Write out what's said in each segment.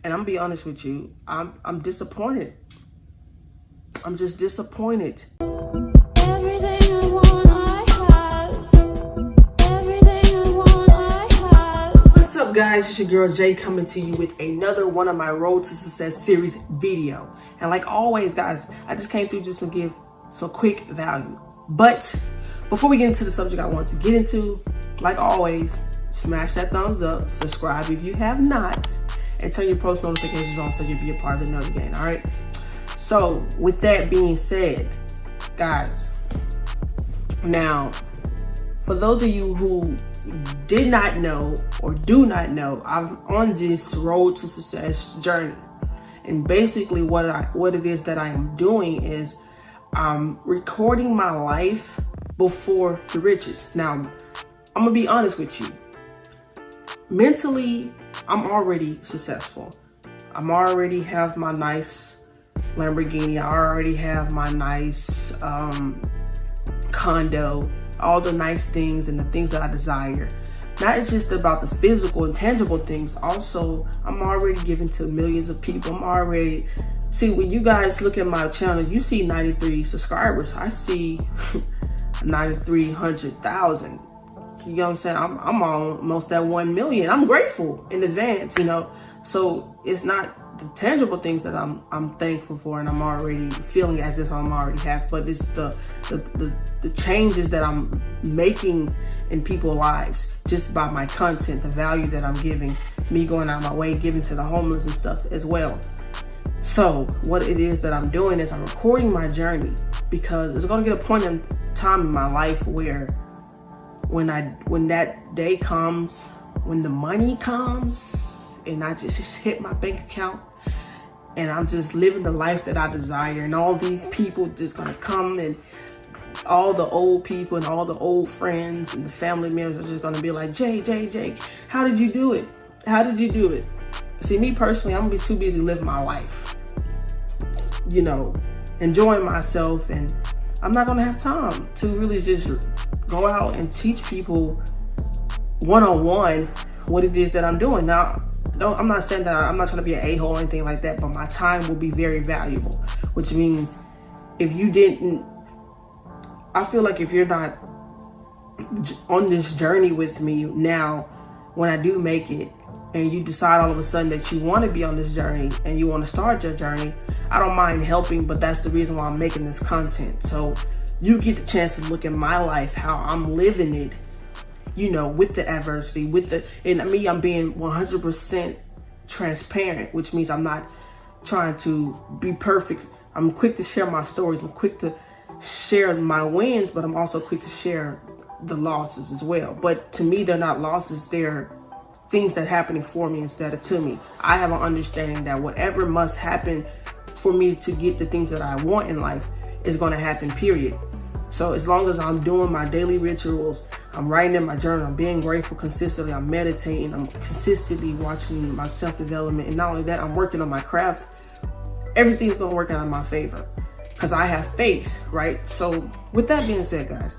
And I'm gonna be honest with you, I'm disappointed. I'm just disappointed. Everything I want, I have. Everything I want, I have. What's up, guys? It's your girl Jay coming to you with another one of my Road to Success series video. And like always, guys, I just came through just to give some quick value. But before we get into the subject I want to get into, like always, smash that thumbs up, subscribe if you have not, and turn your post notifications on so you'll be a part of the nugget game, all right? So with that being said, guys, now, for those of you who did not know or do not know, I'm on this Road to Success journey. And basically what it is that I am doing is I'm recording my life before the riches. Now, I'm gonna be honest with you. Mentally, I'm already successful. I'm already have my nice Lamborghini. I already have my nice condo, all the nice things and the things that I desire. Not just about the physical and tangible things. Also, I'm already giving to millions of people. I'm already, see, when you guys look at my channel, you see 93 subscribers. I see 9,300,000. You know what I'm saying? I'm almost at 1 million. I'm grateful in advance, you know. So it's not the tangible things that I'm thankful for and I'm already feeling as if I'm already have, but it's the changes that I'm making in people's lives just by my content, the value that I'm giving, me going out of my way, giving to the homeless and stuff as well. So what it is that I'm doing is I'm recording my journey, because there's gonna get a point in time in my life where when that day comes, when the money comes and I just hit my bank account and I'm just living the life that I desire, and all these people just gonna come, and all the old people and all the old friends and the family members are just gonna be like, Jay, how did you do it? How did you do it? See, me personally, I'm gonna be too busy living my life, you know, enjoying myself, and I'm not gonna have time to really just go out and teach people one-on-one what it is that I'm doing. Now, I'm not saying that I'm not trying to be an a-hole or anything like that, but my time will be very valuable, which means if you didn't, I feel like if you're not on this journey with me now, when I do make it, and you decide all of a sudden that you want to be on this journey and you want to start your journey, I don't mind helping, but that's the reason why I'm making this content. So you get the chance to look at my life, how I'm living it, you know, with the adversity, and me, I'm being 100% transparent, which means I'm not trying to be perfect. I'm quick to share my stories. I'm quick to share my wins, but I'm also quick to share the losses as well. But to me, they're not losses. They're things that are happening for me instead of to me. I have an understanding that whatever must happen for me to get the things that I want in life is going to happen, period. So as long as I'm doing my daily rituals, I'm writing in my journal, I'm being grateful consistently, I'm meditating, I'm consistently watching my self-development, and not only that, I'm working on my craft, everything's going to work out in my favor because I have faith, right? So with that being said, guys,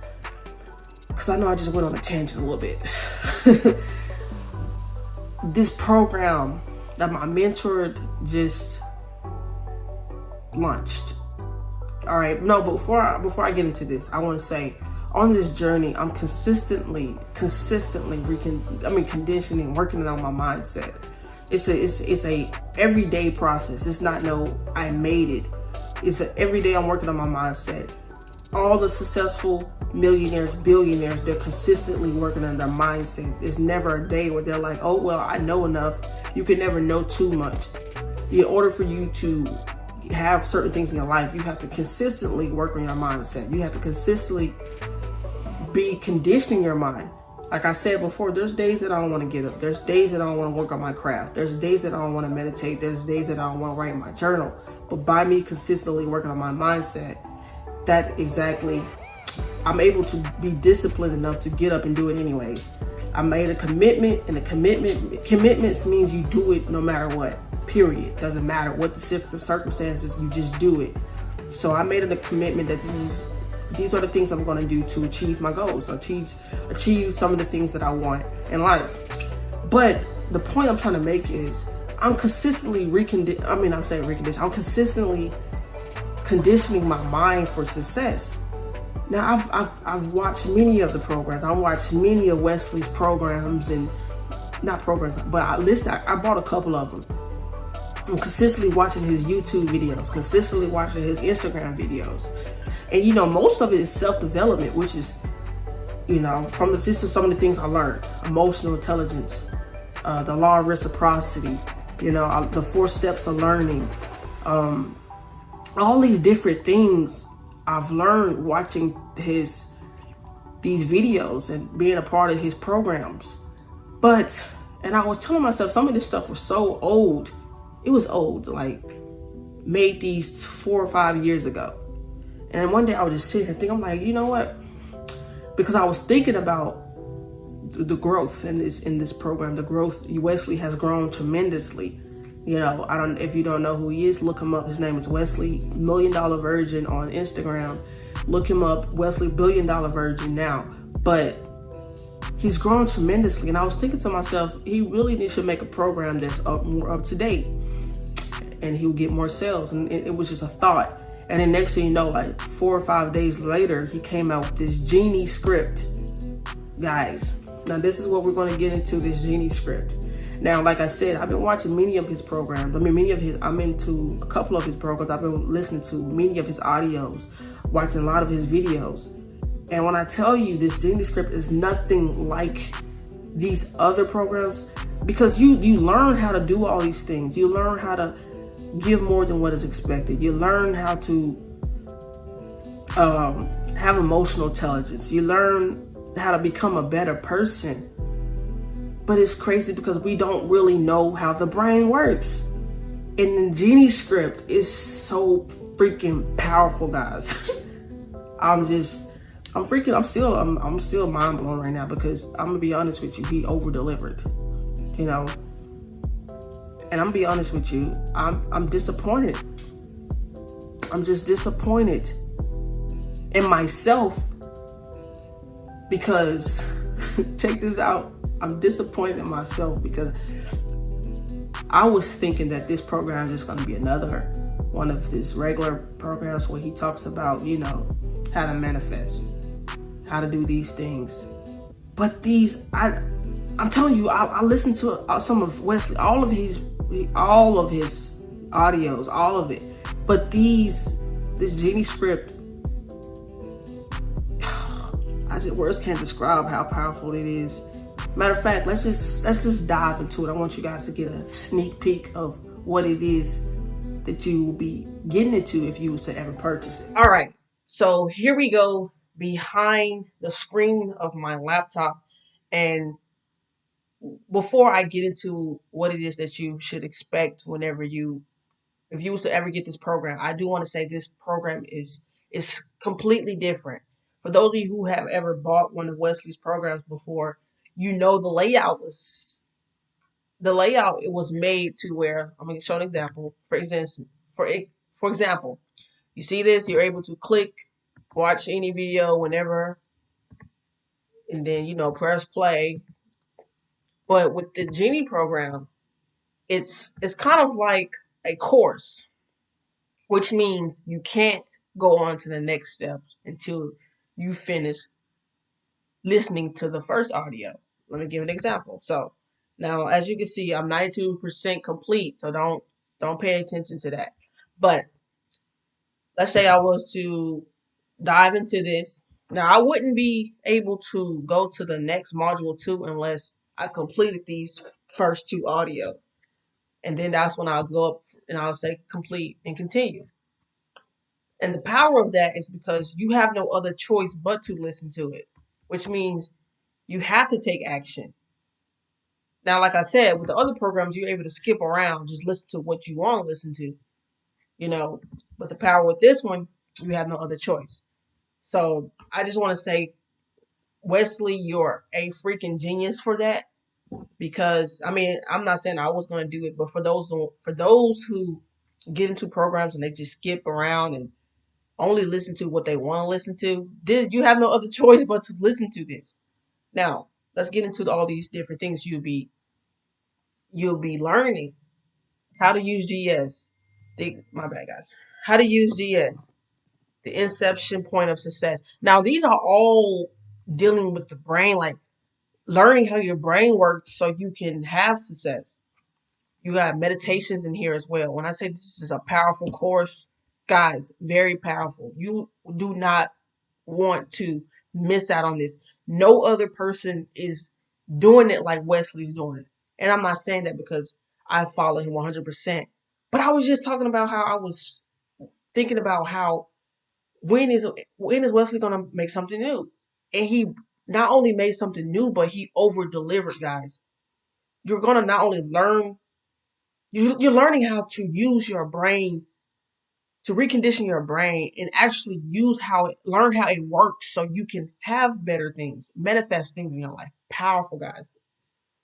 because I know I just went on a tangent a little bit. This program that my mentor just launched. All right, no, but before I get into this, I want to say on this journey, I'm consistently conditioning, working on my mindset. It's a everyday process. It's not no I made it. It's a everyday I'm working on my mindset. All the successful millionaires, billionaires, they're consistently working on their mindset. There's never a day where they're like, oh, well, I know enough. You can never know too much. In order for you to have certain things in your life, you have to consistently work on your mindset. You have to consistently be conditioning your mind. Like I said before, there's days that I don't want to get up. There's days that I don't want to work on my craft. There's days that I don't want to meditate. There's days that I don't want to write in my journal. But by me consistently working on my mindset, that exactly, I'm able to be disciplined enough to get up and do it anyways. I made a commitment, and commitments means you do it no matter what, period. Doesn't matter what the circumstances, you just do it. So I made a commitment that these are the things I'm going to do to achieve my goals, achieve some of the things that I want in life. But the point I'm trying to make is I'm consistently I'm consistently conditioning my mind for success. Now, I've watched many of the programs. I watched many of Wesley's programs, and not programs, but I bought a couple of them. I'm consistently watching his YouTube videos, consistently watching his Instagram videos. And most of it is self-development, which is, from some of the things I learned: emotional intelligence, the law of reciprocity, the 4 steps of learning, all these different things I've learned watching these videos and being a part of his programs. And I was telling myself, some of this stuff was so old. It was old, like made these 4 or 5 years ago. And one day I was just sitting here thinking, I'm like, you know what? Because I was thinking about the growth in this program. The growth, Wesley has grown tremendously. If you don't know who he is, look him up. His name is Wesley $1 Million Virgin on Instagram. Look him up, Wesley $1 Billion Virgin now. But he's grown tremendously, and I was thinking to myself, he really should make a program that's more up to date, and he'll get more sales. And it was just a thought. And then next thing you know, like 4 or 5 days later, he came out with this Genie script, guys. Now this is what we're going to get into, this Genie script. Now, like I said, I've been watching many of his programs. I'm into a couple of his programs. I've been listening to many of his audios, watching a lot of his videos. And when I tell you, this Genie script is nothing like these other programs, because you learn how to do all these things. You learn how to give more than what is expected. You learn how to have emotional intelligence. You learn how to become a better person. But it's crazy because we don't really know how the brain works. And the Genie script is so freaking powerful, guys. I'm still mind blown right now, because I'm gonna be honest with you, he over delivered, And I'm gonna be honest with you, I'm disappointed. I'm just disappointed in myself, because check this out. I'm disappointed in myself because I was thinking that this program is just going to be another one of his regular programs where he talks about, how to manifest, how to do these things. But I'm telling you, I listened to some of Wesley, all of his audios, all of it. But this Genie script, words can't describe how powerful it is. Matter of fact, let's just dive into it. I want you guys to get a sneak peek of what it is that you will be getting into if you was to ever purchase it. All right, so here we go behind the screen of my laptop. And before I get into what it is that you should expect if you was to ever get this program, I do want to say this program is completely different. For those of you who have ever bought one of Wesley's programs before, the layout it was made to where, I'm going to show an example. For example, you see this, you're able to click, watch any video whenever, and then, press play. But with the Genie program, it's kind of like a course, which means you can't go on to the next step until you finish listening to the first audio. Let me give an example. So now, as you can see, I'm 92% complete, so don't pay attention to that. But let's say I was to dive into this. Now, I wouldn't be able to go to the next module 2 unless I completed these first 2 audio. And then that's when I'll go up and I'll say complete and continue. And the power of that is because you have no other choice but to listen to it, which means you have to take action. Now, like I said, with the other programs, you're able to skip around, just listen to what you want to listen to, But the power with this one, you have no other choice. So I just want to say, Wesley, you're a freaking genius for that. Because, I'm not saying I was going to do it, but for those who get into programs and they just skip around and only listen to what they want to listen to, you have no other choice but to listen to this. Now, let's get into all these different things you'll be learning. How to use GS. My bad, guys. How to use GS. The inception point of success. Now, these are all dealing with the brain, like learning how your brain works so you can have success. You got meditations in here as well. When I say this is a powerful course, guys, very powerful. You do not want to miss out on this. No other person is doing it like Wesley's doing it. And I'm not saying that because I follow him 100%. But I was just talking about how I was thinking about how when is Wesley gonna make something new? And he not only made something new, but he over delivered, guys. You're gonna not only learn, you're learning how to use your brain, to recondition your brain and actually learn how it works so you can have better things, manifest things in your life. Powerful, guys.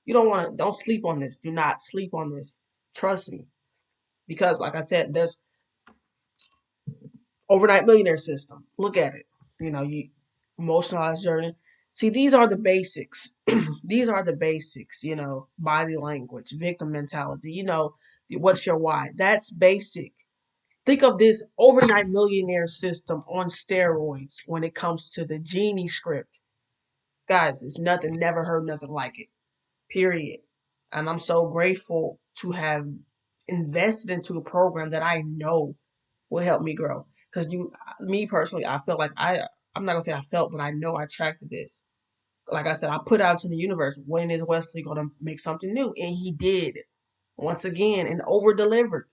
You don't sleep on this. Do not sleep on this. Trust me. Because like I said, there's overnight millionaire system. Look at it. You emotionalized journey. See, these are the basics. These are the basics, body language, victim mentality, what's your why. That's basic. Think of this overnight millionaire system on steroids when it comes to the Genie script. Guys, it's nothing, never heard nothing like it. Period. And I'm so grateful to have invested into a program that I know will help me grow. Because me personally, I felt like I'm not gonna say I felt, but I know I attracted this. Like I said, I put out to the universe, when is Wesley gonna make something new? And he did. Once again, and over delivered.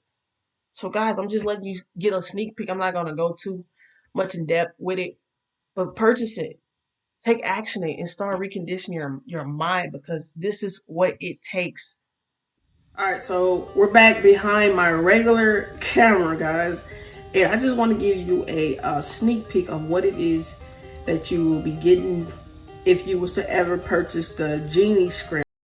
So guys, I'm just letting you get a sneak peek. I'm not gonna go too much in depth with it, but purchase it. Take action and start reconditioning your mind, because this is what it takes. All right, so we're back behind my regular camera, guys. And I just want to give you a sneak peek of what it is that you will be getting if you was to ever purchase the Genie script.